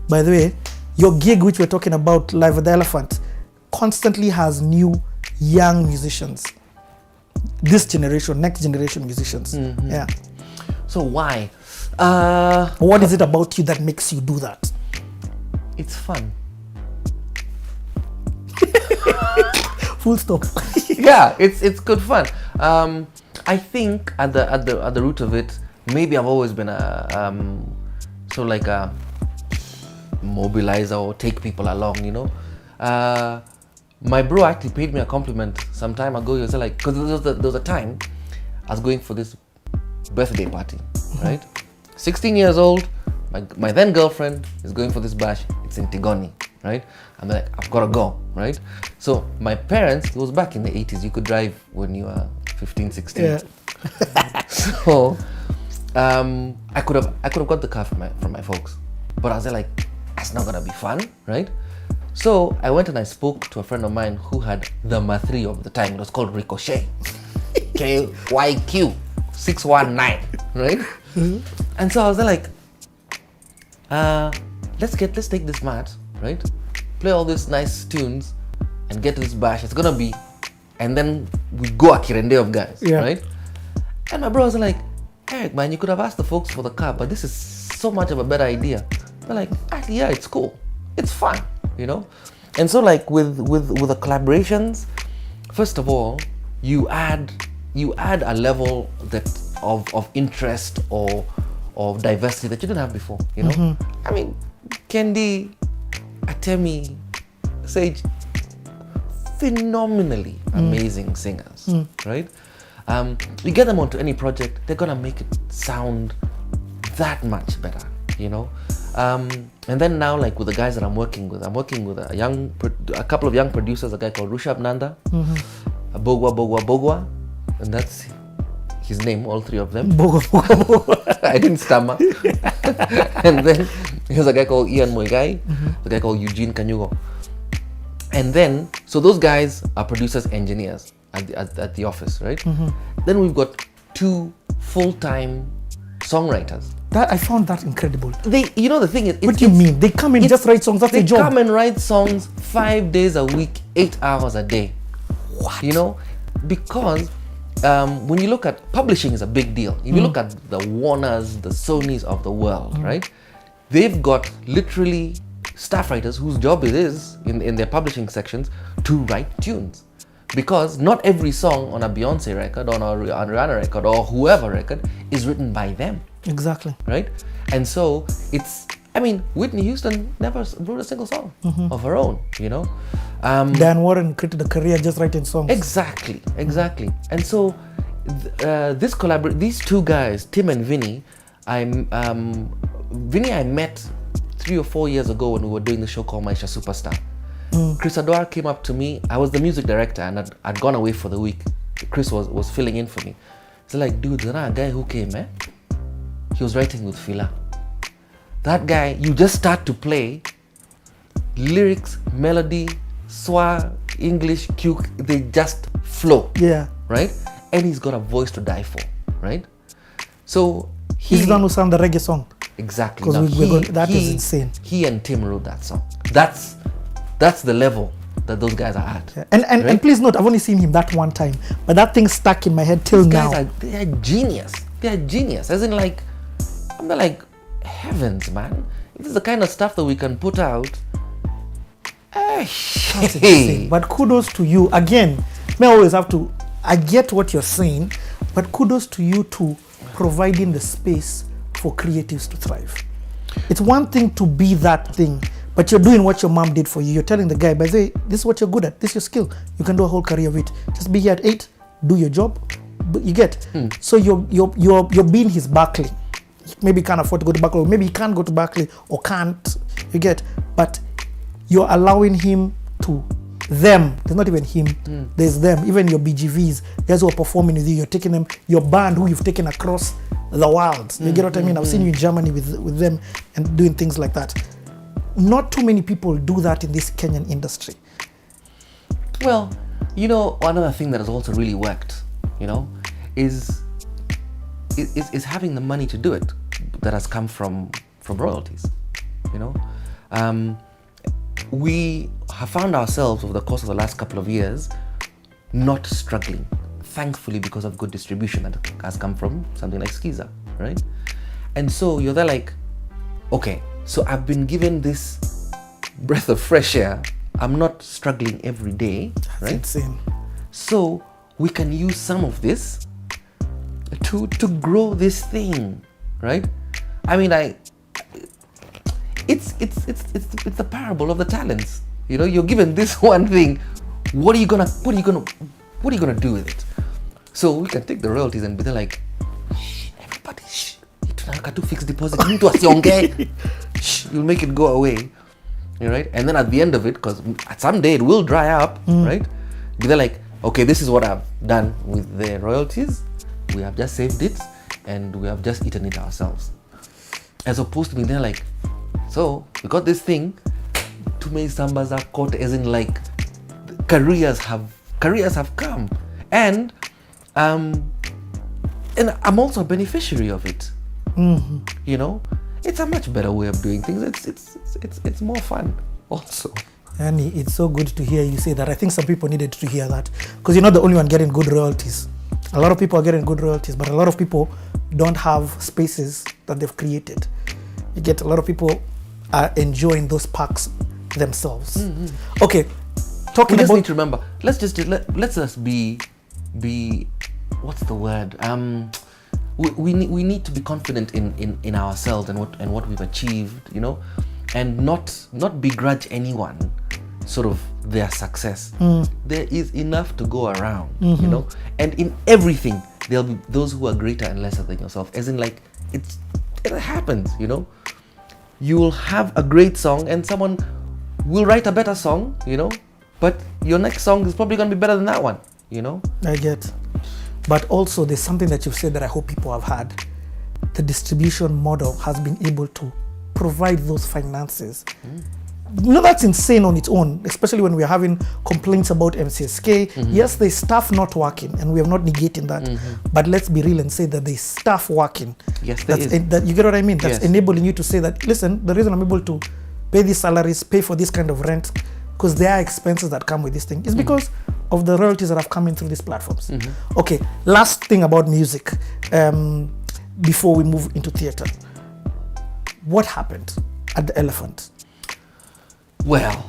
By the way, your gig, which we're talking about, Live with the Elephant, constantly has new young musicians. This generation, next generation musicians. Yeah. So why? What is it about you that makes you do that? It's fun. Full stop. Yeah, it's good fun. I think at the root of it, maybe I've always been a sort of like a mobilizer or take people along, you know. My bro actually paid me a compliment some time ago. He was like, because there was a time I was going for this birthday party, right? 16 years old, my then girlfriend is going for this bash. It's in Tigoni, right? I'm like, I've got to go, right? So my parents, it was back in the 80s, you could drive when you were 15, 16. Yeah. So I could have got the car from my folks, but I was like, that's not gonna be fun, right? So I went and I spoke to a friend of mine who had the Ma3 of the time. It was called Ricochet, KYQ 619, right? And so I was like, let's take this mat, right? Play all these nice tunes and get to this bash. It's gonna be, and then we go a kirende of guys, right? And my bro was like, Eric, man, you could have asked the folks for the car, but this is so much of a better idea. But like, actually, yeah, it's cool. It's fun, you know? And so like with the collaborations, first of all, you add a level that of interest or of diversity that you didn't have before, you know? I mean, Kendi, Atemi, Sage, phenomenally amazing singers, right? You get them onto any project, they're gonna make it sound that much better, you know? And then now, like with the guys that I'm working with a couple of young producers, a guy called Rushabh Nanda, Bogwa, and that's his name, all three of them. Bogwa. I didn't stammer. And then there's a guy called Ian Moigai, a guy called Eugene Kanyugo. And then, so those guys are producers, engineers at the office, right? Then we've got 2 full-time songwriters. That I found that incredible. You know, the thing is, what do you mean? They come in just write songs. That's their job. They come and write songs 5 days a week, 8 hours a day. What? You know, because when you look at publishing, is a big deal. If you look at the Warners, the Sonys of the world, right? They've got literally staff writers whose job it is in their publishing sections to write tunes. Because not every song on a Beyonce record, on a Rihanna record, or whoever record is written by them. Exactly. Right? And so Whitney Houston never wrote a single song of her own, you know? Dan Warren created a career just writing songs. Exactly. And so these 2 guys, Tim and Vinny, Vinny I met 3 or 4 years ago when we were doing the show called Maisha Superstar. Chris Adwar came up to me. I was the music director and I'd gone away for the week. Chris was filling in for me. He's like, dude, there's a guy who came, man. He was writing with Fila. That guy, you just start to play lyrics, melody, Swa, English, Kuk, they just flow. Yeah. Right? And he's got a voice to die for, right? So he's the one who sang the reggae song. Exactly. Because that is insane. He and Tim wrote that song. That's the level that those guys are at. Yeah. And please note, I've only seen him that one time, but that thing stuck in my head till now. They are genius. They are genius. As in, like, I'm like, heavens, man. This is the kind of stuff that we can put out. Hey. But kudos to you. Again, I always have to, I get what you're saying, but kudos to you to providing the space for creatives to thrive. It's one thing to be that thing, but you're doing what your mom did for you. You're telling the guy, by the way, this is what you're good at. This is your skill. You can do a whole career of it. Just be here at 8, do your job. You get. So you're being his Berklee. Maybe he can't afford to go to Berklee, or maybe he can't go to Berklee, or can't. You get. But you're allowing him to them. There's not even him. There's them. Even your BGVs, guys who are performing with you. You're taking them. Your band who you've taken across the world. You get what I mean? I've seen you in Germany with them and doing things like that. Not too many people do that in this Kenyan industry. Well, you know, another thing that has also really worked, you know, is having the money to do it that has come from royalties, you know. we have found ourselves over the course of the last couple of years not struggling, thankfully, because of good distribution that has come from something like Skiza, right? And so you're there like, okay, so I've been given this breath of fresh air. I'm not struggling every day, right? That's insane. So we can use some of this to grow this thing, right? I mean, it's the parable of the talents. You know, you're given this one thing. What are you gonna do with it? So we can take the royalties and be there like, shh, everybody, shh. Tunataka tu fixed deposit. Mtu asiongee. Shh, you'll make it go away. Right? And then at the end of it, because someday it will dry up, right? Be there like, okay, this is what I've done with the royalties. We have just saved it and we have just eaten it ourselves. As opposed to being there like, so we got this thing, too many sambas are caught, as in like careers have come. And I'm also a beneficiary of it. You know? It's a much better way of doing things. It's more fun also. And it's so good to hear you say that. I think some people needed to hear that, because you're not the only one getting good royalties. A lot of people are getting good royalties, but a lot of people don't have spaces that they've created. You get a lot of people are enjoying those parks themselves. Okay, talking We just about. need to remember. Let's just be what's the word? We need to be confident in ourselves and what we've achieved, you know, and not begrudge anyone sort of their success. There is enough to go around, you know, and in everything there'll be those who are greater and lesser than yourself, as in like it happens, you know. You will have a great song and someone will write a better song, you know, but your next song is probably going to be better than that one, you know. I get. But also there's something that you've said that I hope people have had. The distribution model has been able to provide those finances. No, that's insane on its own, especially when we're having complaints about MCSK. Yes, there's staff not working, and we are not negating that. But let's be real and say that there's staff working. Yes, there is. That, you get what I mean? That's Yes. enabling you to say that, listen, the reason I'm able to pay these salaries, pay for this kind of rent, because there are expenses that come with this thing, is because of the royalties that have come in through these platforms. Okay, last thing about music, before we move into theater. What happened at the Elephant? Well,